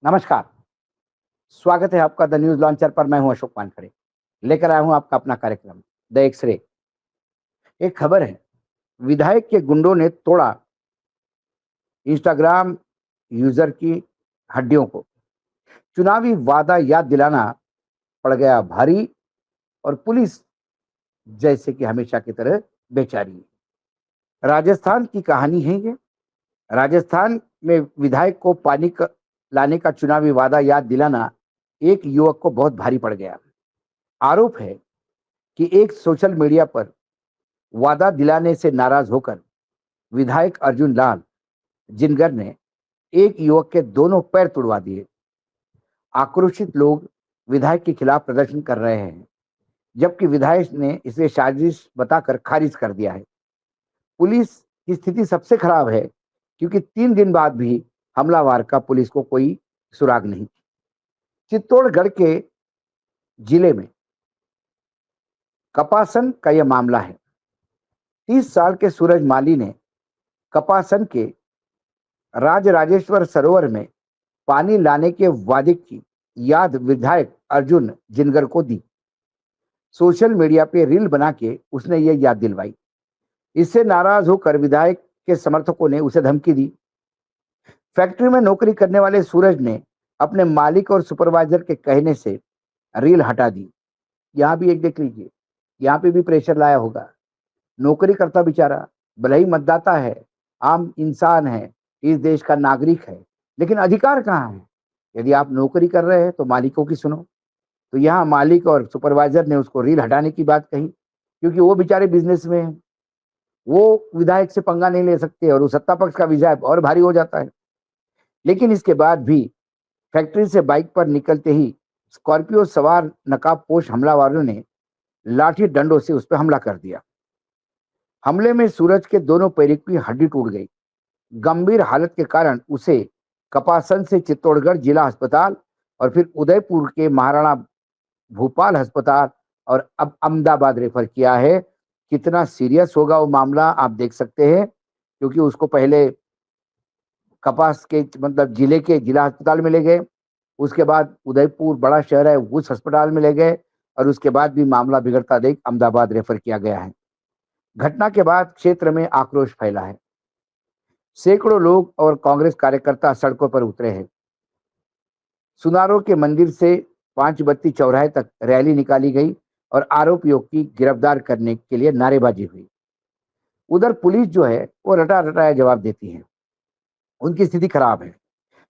नमस्कार, स्वागत है आपका द न्यूज़ लॉन्चर पर। मैं हूं अशोक वानखड़े, लेकर आया हूं आपका अपना कार्यक्रम द एक्स-रे। एक खबर है, विधायक के गुंडों ने तोड़ा इंस्टाग्राम यूजर की हड्डियों को। चुनावी वादा याद दिलाना पड़ गया भारी और पुलिस जैसे कि हमेशा की तरह बेचारी है। राजस्थान की कहानी है ये। राजस्थान में विधायक को लाने का चुनावी वादा याद दिलाना एक युवक को बहुत भारी पड़ गया। आरोप है कि एक सोशल मीडिया पर वादा दिलाने से नाराज होकर विधायक अर्जुन लाल जिनगर ने एक युवक के दोनों पैर तुड़वा दिए। आक्रोशित लोग विधायक के खिलाफ प्रदर्शन कर रहे हैं, जबकि विधायक ने इसे साजिश बताकर खारिज कर दिया है। पुलिस की स्थिति सबसे खराब है, क्योंकि 3 दिन बाद भी हमलावर का पुलिस को कोई सुराग नहीं। चित्तौड़गढ़ के जिले में कपासन का यह मामला है। 30 साल के सूरज माली ने कपासन के राजराजेश्वर सरोवर में पानी लाने के वादे की याद विधायक अर्जुन जिनगर को दी। सोशल मीडिया पे रील बना के उसने ये याद दिलवाई। इससे नाराज होकर विधायक के समर्थकों ने उसे धमकी दी। फैक्ट्री में नौकरी करने वाले सूरज ने अपने मालिक और सुपरवाइजर के कहने से रील हटा दी। यहाँ भी एक देख लीजिए, यहाँ पे भी प्रेशर लाया होगा। नौकरी करता बेचारा, भले ही मतदाता है, आम इंसान है, इस देश का नागरिक है, लेकिन अधिकार कहाँ है? यदि आप नौकरी कर रहे हैं तो मालिकों की सुनो। तो यहाँ मालिक और सुपरवाइजर ने उसको रील हटाने की बात कही, क्योंकि वो बेचारे बिजनेस में हैं। वो विधायक से पंगा नहीं ले सकते और वो सत्ता पक्ष का विधायक और भारी हो जाता है। लेकिन इसके बाद भी फैक्ट्री से बाइक पर निकलते ही स्कॉर्पियो सवार नकाबपोश हमलावरों ने लाठी डंडों से उस पर हमला कर दिया। हमले में सूरज के दोनों पैरों की हड्डी टूट गई। गंभीर हालत के कारण उसे कपासन से चित्तौड़गढ़ जिला अस्पताल और फिर उदयपुर के महाराणा भूपाल अस्पताल और अब अहमदाबाद रेफर किया है। कितना सीरियस होगा वो मामला आप देख सकते हैं, क्योंकि उसको पहले कपास के मतलब जिले के जिला अस्पताल में ले गए, उसके बाद उदयपुर बड़ा शहर है उस अस्पताल में ले गए और उसके बाद भी मामला बिगड़ता देख अहमदाबाद रेफर किया गया है। घटना के बाद क्षेत्र में आक्रोश फैला है। सैकड़ों लोग और कांग्रेस कार्यकर्ता सड़कों पर उतरे हैं। सुनारो के मंदिर से पांच बत्ती चौराहे तक रैली निकाली गई और आरोपियों की गिरफ्तार करने के लिए नारेबाजी हुई। उधर पुलिस जो है वो रटा रटाया जवाब देती है। उनकी स्थिति खराब है,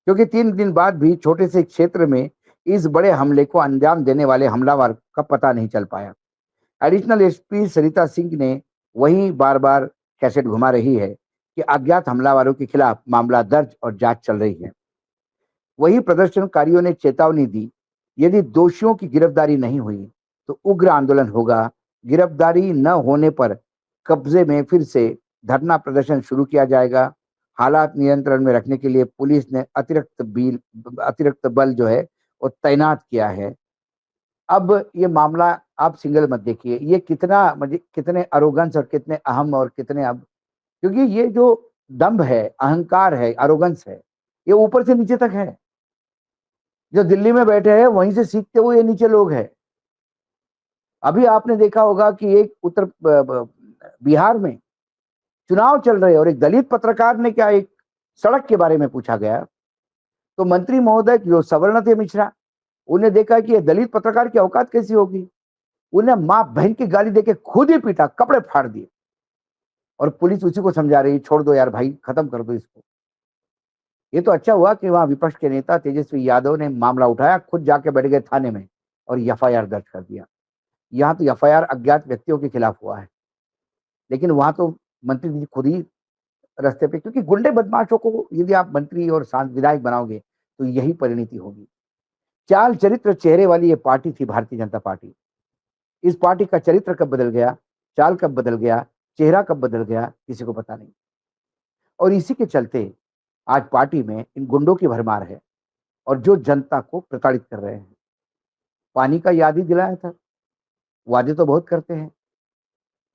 क्योंकि 3 दिन बाद भी छोटे से क्षेत्र में इस बड़े हमले को अंजाम देने वाले हमलावर का पता नहीं चल पाया। एडिशनल एसपी सरिता सिंह ने वही बार बार कैसेट घुमा रही है कि अज्ञात हमलावरों के खिलाफ मामला दर्ज और जांच चल रही है। वही प्रदर्शनकारियों ने चेतावनी दी, यदि दोषियों की गिरफ्तारी नहीं हुई तो उग्र आंदोलन होगा। गिरफ्तारी न होने पर कब्जे में फिर से धरना प्रदर्शन शुरू किया जाएगा। हालात नियंत्रण में रखने के लिए पुलिस ने अतिरिक्त बल जो है वो तैनात किया है। अब ये मामला आप सिंगल मत देखिए, ये कितना मतलब कितने अरोगेंस और कितने अहम और कितने अब, क्योंकि ये जो दंभ है, अहंकार है, अरोगेंस है, ये ऊपर से नीचे तक है। जो दिल्ली में बैठे हैं वहीं से सीखते हुए ये नीचे लोग हैं। अभी आपने देखा होगा कि एक बिहार में चुनाव चल रहे हैं और एक दलित पत्रकार ने क्या एक सड़क के बारे में पूछा गया, तो मंत्री महोदय जो सवर्ण थे मिश्रा, उन्हें देखा कि ये दलित पत्रकार की औकात कैसी होगी। उन्हें माँ बहन की गाली देके खुद ही पीटा, कपड़े फाड़ दिए और पुलिस उसी को समझा रही, छोड़ दो यार भाई, खत्म कर दो इसको। ये तो अच्छा हुआ कि वहां विपक्ष के नेता तेजस्वी यादव ने मामला उठाया, खुद जाके बैठ गए थाने में और एफआईआर दर्ज कर दिया। यहाँ तो एफआईआर अज्ञात व्यक्तियों के खिलाफ हुआ है, लेकिन वहां तो मंत्री जी खुद ही रास्ते पे, क्योंकि गुंडे बदमाशों को यदि आप मंत्री और विधायक बनाओगे तो यही परिणति होगी। चाल चरित्र चेहरे वाली ये पार्टी थी भारतीय जनता पार्टी। इस पार्टी का चरित्र कब बदल गया, चाल कब बदल गया, चेहरा कब बदल गया, किसी को पता नहीं। और इसी के चलते आज पार्टी में इन गुंडों की भरमार है और जो जनता को प्रताड़ित कर रहे हैं। पानी का याद ही दिलाया था, वादे तो बहुत करते हैं।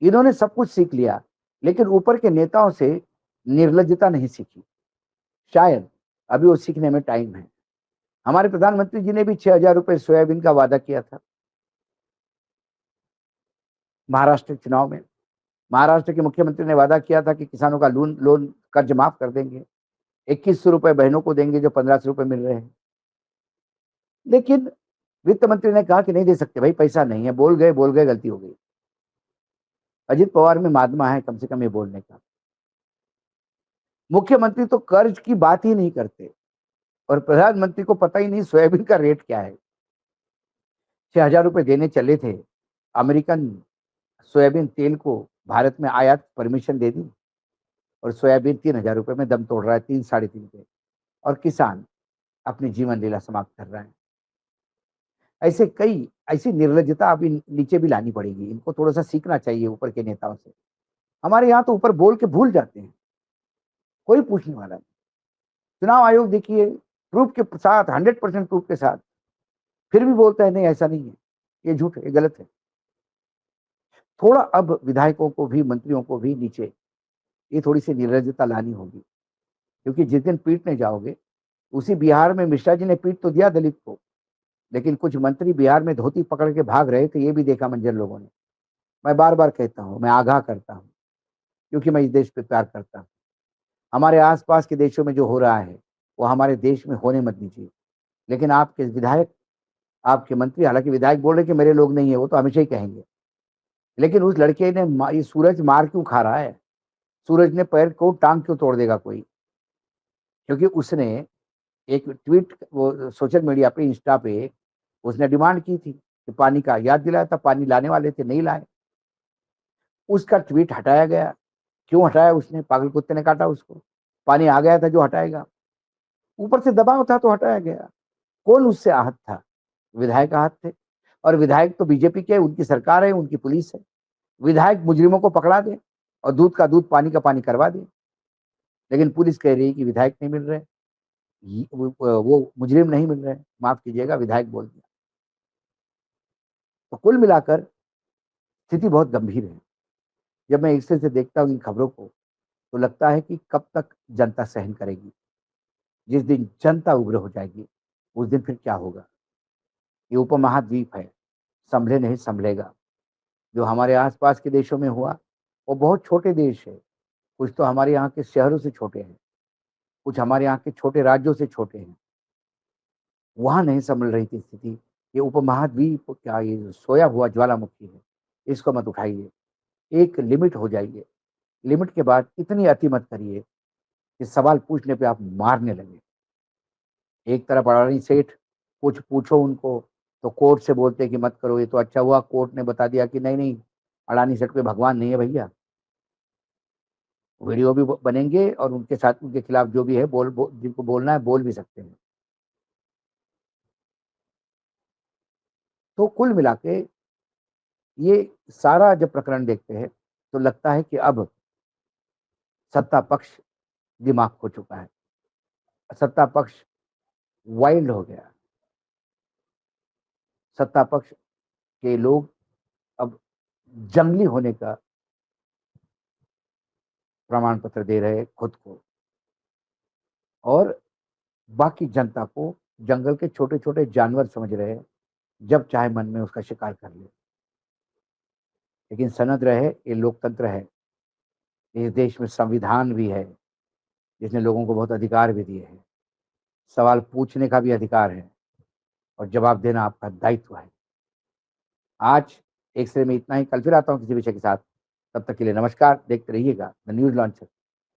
इन्होंने सब कुछ सीख लिया, लेकिन ऊपर के नेताओं से निर्लज्जता नहीं सीखी। शायद अभी वो सीखने में टाइम है। हमारे प्रधानमंत्री जी ने भी 6,000 रुपए सोयाबीन का वादा किया था महाराष्ट्र चुनाव में। महाराष्ट्र के मुख्यमंत्री ने वादा किया था कि किसानों का लोन लोन कर्ज माफ कर देंगे। 2100 रुपए बहनों को देंगे जो 1500 रुपए मिल रहे हैं। लेकिन वित्त मंत्री ने कहा कि नहीं दे सकते भाई, पैसा नहीं है। बोल गए, गलती हो गई। अजित पवार में मादमा है कम से कम ये बोलने का। मुख्यमंत्री तो कर्ज की बात ही नहीं करते और प्रधानमंत्री को पता ही नहीं सोयाबीन का रेट क्या है। 6,000 रुपए देने चले थे। अमेरिकन सोयाबीन तेल को भारत में आयात परमिशन दे दी और सोयाबीन 3,000 रुपए में दम तोड़ रहा है, 3 साढ़े 3 पे। और किसान अपनी जीवन लीला समाप्त कर रहा है। ऐसे कई ऐसी निर्लज्जता अभी नीचे भी लानी पड़ेगी। इनको थोड़ा-सा सीखना चाहिए ऊपर के नेताओं से। हमारे यहाँ तो ऊपर बोल के भूल जाते हैं, कोई पूछने वाला नहीं। चुनाव आयोग देखिए प्रूफ के साथ 100% प्रूफ के साथ फिर भी बोलता है नहीं ऐसा नहीं है, ये झूठ है, ये गलत है। थोड़ा अब विधायकों को भी, मंत्रियों को भी नीचे ये थोड़ी-सी निर्लज्जता लानी होगी, क्योंकि जिस दिन पीटने जाओगे, उसी बिहार में मिश्रा जी ने पीट तो दिया दलित को, लेकिन कुछ मंत्री बिहार में धोती पकड़ के भाग रहे थे, ये भी देखा मंजर लोगों ने। मैं बार-बार कहता हूँ, मैं आगाह करता हूँ, क्योंकि मैं इस देश पे प्यार करता हूँ। हमारे आस-पास के देशों में जो हो रहा है, वो हमारे देश में होने मत दीजिए। लेकिन आपके विधायक, आपके मंत्री, हालाँकि विधायक बोल रहे हैं कि मेरे लोग नहीं है, वो तो हमेशा ही कहेंगे। लेकिन उस लड़के ने ये सूरज मार क्यों खा रहा है? सूरज ने पैर को टाँग क्यों तोड़ देगा कोई? क्योंकि उसने एक ट्वीट वो सोशल मीडिया पे, इंस्टा पे उसने डिमांड की थी कि पानी का याद दिलाया था, पानी लाने वाले थे, नहीं लाए। उसका ट्वीट हटाया गया। क्यों हटाया उसने? पागल कुत्ते ने काटा उसको। पानी आ गया था जो हटाएगा। ऊपर से दबाव था तो हटाया गया। कौन उससे आहत था? विधायक आहत थे और विधायक तो बीजेपी के, उनकी सरकार है, उनकी पुलिस है। विधायक मुजरिमों को पकड़ा दे और दूध का दूध, पानी का पानी करवा दे। लेकिन पुलिस कह रही है कि विधायक नहीं मिल रहे, वो मुजरिम नहीं मिल रहे। माफ कीजिएगा, विधायक बोल दिया। तो कुल मिलाकर स्थिति बहुत गंभीर है। जब मैं एक से देखता हूँ इन खबरों को, तो लगता है कि कब तक जनता सहन करेगी। जिस दिन जनता उग्र हो जाएगी, उस दिन फिर क्या होगा? ये उपमहाद्वीप है, संभले नहीं संभलेगा। जो हमारे आस-पास के देशों में हुआ, वो बहुत छोटे देश है। कुछ तो हमारे यहाँ के शहरों से छोटे हैं, कुछ हमारे यहाँ के छोटे राज्यों से छोटे हैं। वहाँ नहीं संभल रही थी स्थिति। ये उपमहाद्वीप क्या, ये जो सोया हुआ ज्वालामुखी है, इसको मत उठाइए। एक लिमिट हो जाइए। लिमिट के बाद इतनी अति मत करिए कि सवाल पूछने पे आप मारने लगे। एक तरफ अडानी सेठ, कुछ पूछो उनको तो कोर्ट से बोलते हैं कि मत करो। ये तो अच्छा हुआ कोर्ट ने बता दिया कि नहीं, नहीं, अडानी सेठ कोई भगवान नहीं है भैया। वीडियो भी ब बनेंगे और उनके साथ उनके खिलाफ जो भी है जिनको बोलना है बोल भी सकते हैं। तो कुल मिला के ये सारा जब प्रकरण देखते हैं, तो लगता है कि अब सत्ता पक्ष दिमाग खो चुका है। सत्ता पक्ष वाइल्ड हो गया। सत्ता पक्ष के लोग अब जंगली होने का प्रमाण पत्र दे रहे हैं खुद को और बाकी जनता को जंगल के छोटे-छोटे जानवर समझ रहे हैं, जब चाहे मन में उसका शिकार कर ले। लेकिन सनद रहे, ये लोकतंत्र है। इस देश में संविधान भी है, जिसने लोगों को बहुत अधिकार भी दिए हैं। सवाल पूछने का भी अधिकार है और जवाब देना आपका दायित्व है। आज एक्स-रे में इतना ही, कल फिर आता हूँ किसी विषय के साथ। तब तक के लिए नमस्कार, देखते रहिएगा द न्यूज़ लॉन्चर।